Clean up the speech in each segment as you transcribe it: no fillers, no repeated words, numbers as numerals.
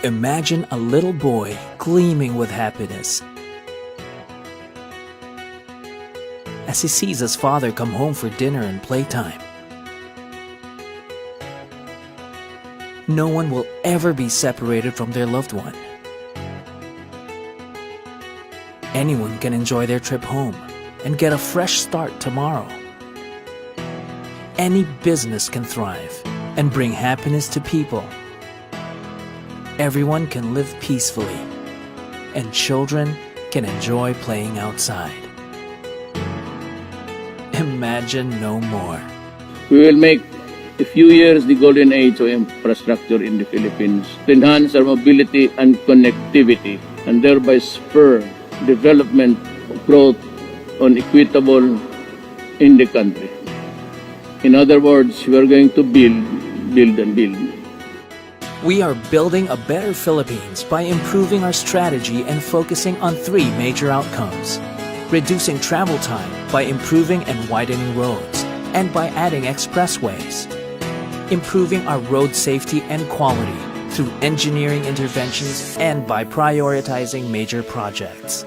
Imagine a little boy gleaming with happiness as he sees his father come home for dinner and playtime. No one will ever be separated from their loved one. Anyone can enjoy their trip home and get a fresh start tomorrow. Any business can thrive and bring happiness to people. Everyone can live peacefully, and children can enjoy playing outside. Imagine no more. We will make a few years the golden age of infrastructure in the Philippines to enhance our mobility and connectivity and thereby spur development of growth on equitable in the country. In other words, we are going to build and build. We are building a better Philippines by improving our strategy and focusing on three major outcomes: reducing travel time by improving and widening roads, and by adding expressways; improving our road safety and quality through engineering interventions and by prioritizing major projects;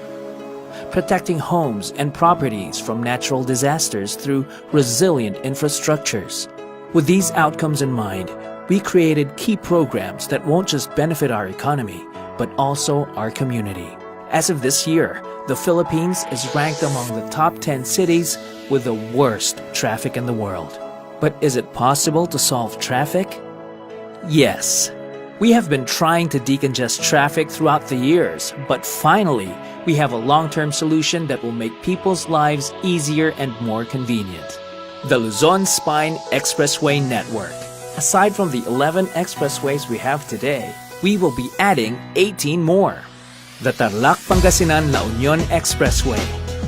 protecting homes and properties from natural disasters through resilient infrastructures. With these outcomes in mind, we created key programs that won't just benefit our economy, but also our community. As of this year, the Philippines is ranked among the top 10 cities with the worst traffic in the world. But is it possible to solve traffic? Yes. We have been trying to decongest traffic throughout the years, but finally, we have a long-term solution that will make people's lives easier and more convenient. The Luzon Spine Expressway Network. Aside from the 11 expressways we have today, we will be adding 18 more. The Tarlac-Pangasinan-La Union Expressway,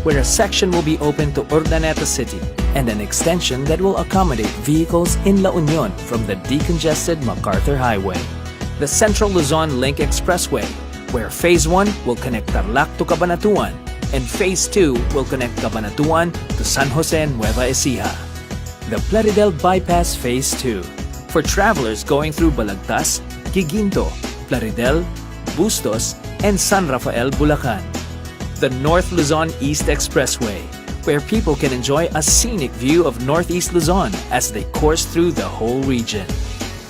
where a section will be open to Urdaneta City and an extension that will accommodate vehicles in La Union from the decongested MacArthur Highway. The Central Luzon Link Expressway, where Phase 1 will connect Tarlac to Cabanatuan and Phase 2 will connect Cabanatuan to San Jose, Nueva Ecija. The Plaridel Bypass Phase 2, for travelers going through Balagtas, Giginto, Plaridel, Bustos, and San Rafael, Bulacan. The North Luzon East Expressway, where people can enjoy a scenic view of Northeast Luzon as they course through the whole region.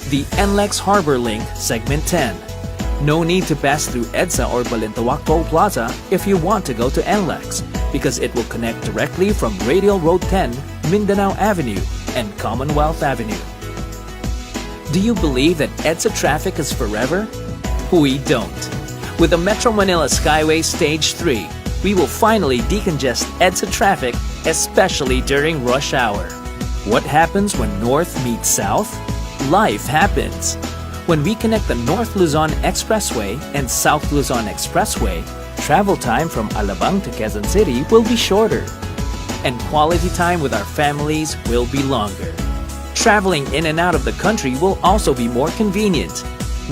The NLEX Harbor Link Segment 10. No need to pass through EDSA or Balintawak Toll Plaza if you want to go to NLEX, because it will connect directly from Radial Road 10, Mindanao Avenue, and Commonwealth Avenue. Do you believe that EDSA traffic is forever? We don't. With the Metro Manila Skyway Stage 3, we will finally decongest EDSA traffic, especially during rush hour. What happens when North meets South? Life happens. When we connect the North Luzon Expressway and South Luzon Expressway, travel time from Alabang to Quezon City will be shorter, and quality time with our families will be longer. Traveling in and out of the country will also be more convenient.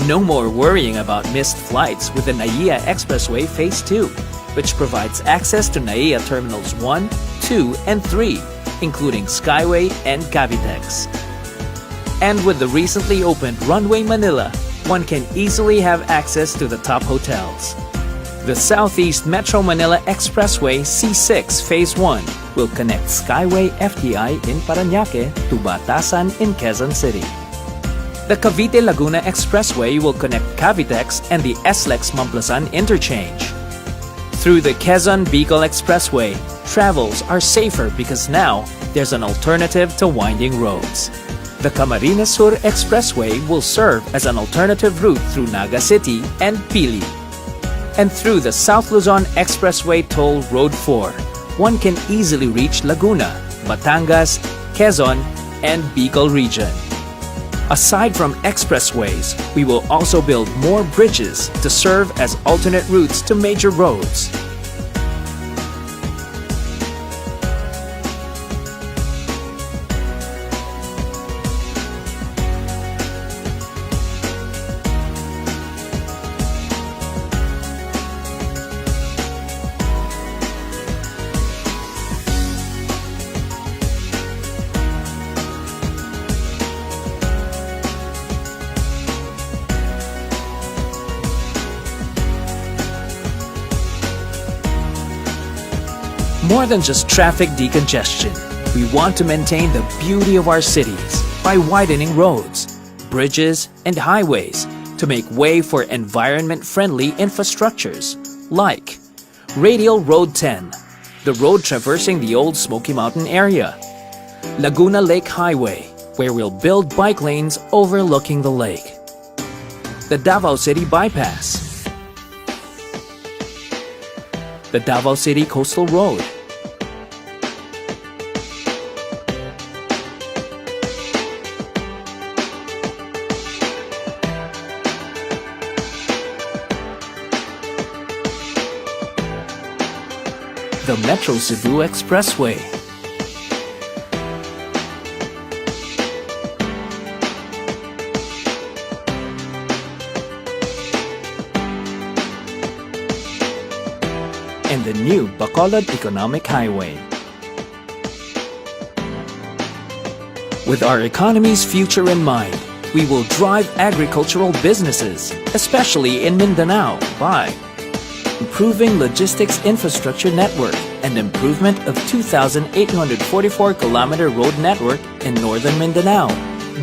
No more worrying about missed flights with the NAIA Expressway Phase 2, which provides access to NAIA Terminals 1, 2, and 3, including Skyway and Cavitex. And with the recently opened Runway Manila, one can easily have access to the top hotels. The Southeast Metro Manila Expressway C6 Phase 1 will connect Skyway FTI in Parañaque to Batasan in Quezon City. The Cavite-Laguna Expressway will connect Cavitex and the SLEX Mamplasan interchange. Through the Quezon-Bicol Expressway, travels are safer because now there's an alternative to winding roads. The Camarines Sur Expressway will serve as an alternative route through Naga City and Pili. And through the South Luzon Expressway Toll Road 4, one can easily reach Laguna, Batangas, Quezon, and Bicol region. Aside from expressways, we will also build more bridges to serve as alternate routes to major roads. More than just traffic decongestion, we want to maintain the beauty of our cities by widening roads, bridges, and highways to make way for environment-friendly infrastructures like Radial Road 10, the road traversing the old Smoky Mountain area, Laguna Lake Highway, where we'll build bike lanes overlooking the lake, the Davao City Bypass, the Davao City Coastal Road, the Metro Cebu Expressway, and the new Bacolod Economic Highway. With our economy's future in mind, we will drive agricultural businesses, especially in Mindanao, by improving logistics infrastructure network and improvement of 2,844-kilometer road network in northern Mindanao,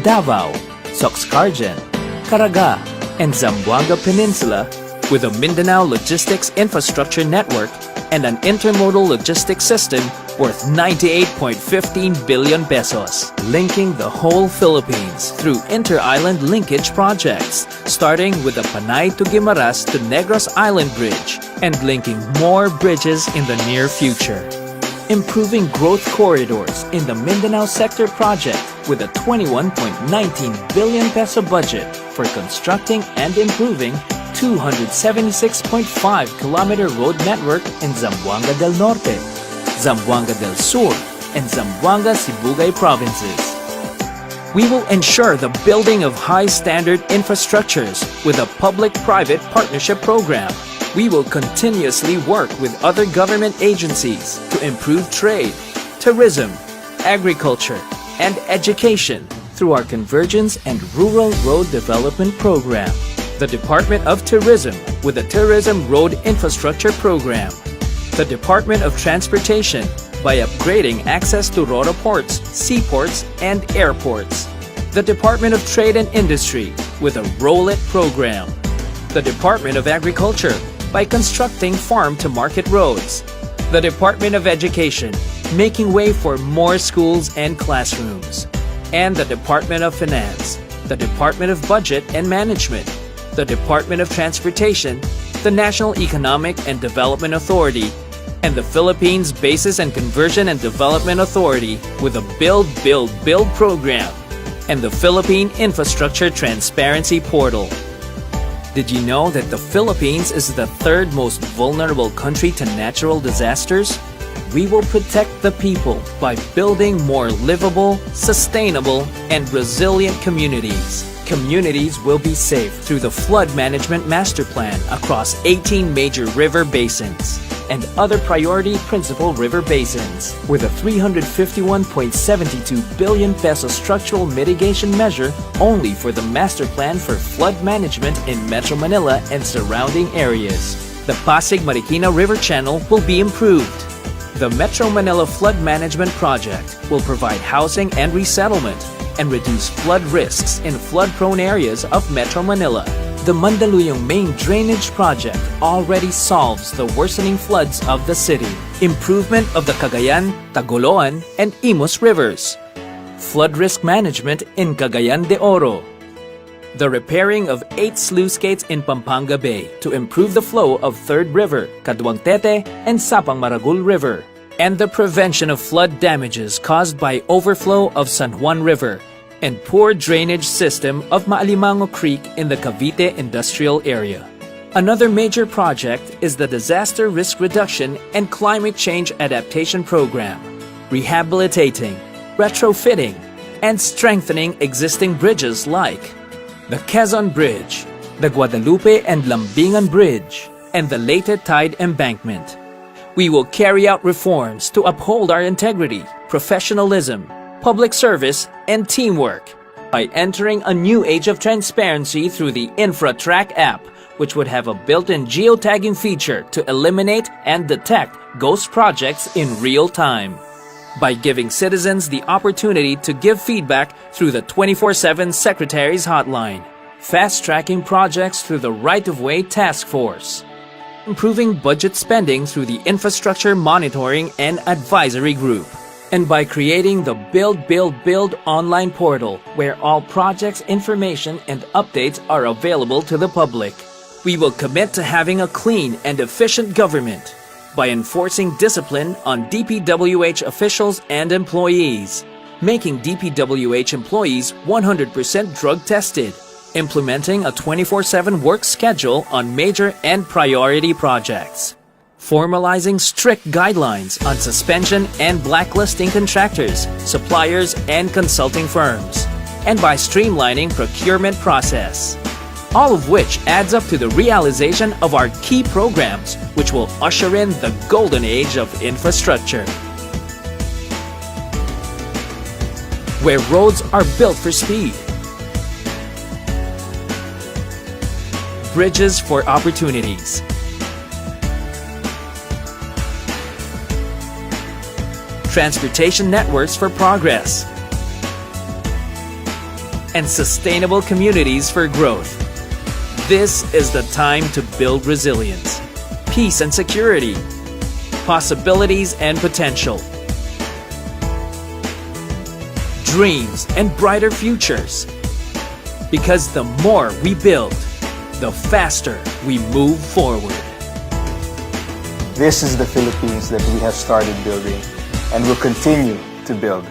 Davao, Soxcargen, Caraga, and Zamboanga Peninsula with a Mindanao logistics infrastructure network and an intermodal logistics system worth 98.15 billion pesos, linking the whole Philippines through inter-island linkage projects, starting with the Panay to Guimaras to Negros Island Bridge and linking more bridges in the near future. Improving growth corridors in the Mindanao Sector project with a 21.19 billion peso budget for constructing and improving 276.5-kilometer road network in Zamboanga del Norte, Zamboanga del Sur, and Zamboanga Sibugay provinces. We will ensure the building of high-standard infrastructures with a public-private partnership program. We will continuously work with other government agencies to improve trade, tourism, agriculture, and education through our Convergence and Rural Road Development Program. The Department of Tourism with the Tourism Road Infrastructure Program. The Department of Transportation by upgrading access to RORA ports, seaports, and airports. The Department of Trade and Industry with a Roll It program. The Department of Agriculture by constructing farm-to-market roads. The Department of Education making way for more schools and classrooms. And the Department of Finance, the Department of Budget and Management, the Department of Transportation, the National Economic and Development Authority, and the Philippines Basis and Conversion and Development Authority with a Build, Build, Build program, and the Philippine Infrastructure Transparency Portal. Did you know that the Philippines is the third most vulnerable country to natural disasters? We will protect the people by building more livable, sustainable, and resilient communities. Communities will be safe through the Flood Management Master Plan across 18 major river basins and other priority principal river basins with a 351.72 billion peso structural mitigation measure only for the Master Plan for Flood Management in Metro Manila and surrounding areas. The Pasig-Marikina River Channel will be improved. The Metro Manila Flood Management Project will provide housing and resettlement and reduce flood risks in flood-prone areas of Metro Manila. The Mandaluyong Main Drainage Project already solves the worsening floods of the city. Improvement of the Cagayan, Tagoloan, and Imus rivers. Flood risk management in Cagayan de Oro. The repairing of 8 sluice gates in Pampanga Bay to improve the flow of 3rd River, Caduangtete, and Sapang Maragul River. And the prevention of flood damages caused by overflow of San Juan River and poor drainage system of Maalimango Creek in the Cavite Industrial Area. Another major project is the Disaster Risk Reduction and Climate Change Adaptation Program, rehabilitating, retrofitting, and strengthening existing bridges like the Quezon Bridge, the Guadalupe and Lambingan Bridge, and the Leyte Tide Embankment. We will carry out reforms to uphold our integrity, professionalism, public service, and teamwork by entering a new age of transparency through the InfraTrack app which would have a built-in geotagging feature to eliminate and detect ghost projects in real time. By giving citizens the opportunity to give feedback through the 24/7 Secretary's Hotline, fast-tracking projects through the Right-of-Way Task Force, improving budget spending through the Infrastructure Monitoring and Advisory Group, and by creating the Build, Build, Build online portal where all projects, information, and updates are available to the public. We will commit to having a clean and efficient government by enforcing discipline on DPWH officials and employees, making DPWH employees 100% drug tested, implementing a 24/7 work schedule on major and priority projects, formalizing strict guidelines on suspension and blacklisting contractors, suppliers, and consulting firms, and by streamlining procurement process. All of which adds up to the realization of our key programs, which will usher in the golden age of infrastructure. Where roads are built for speed, bridges for opportunities, transportation networks for progress, and sustainable communities for growth. This is the time to build resilience, peace and security, possibilities and potential, dreams and brighter futures. Because the more we build, the faster we move forward. This is the Philippines that we have started building and will continue to build.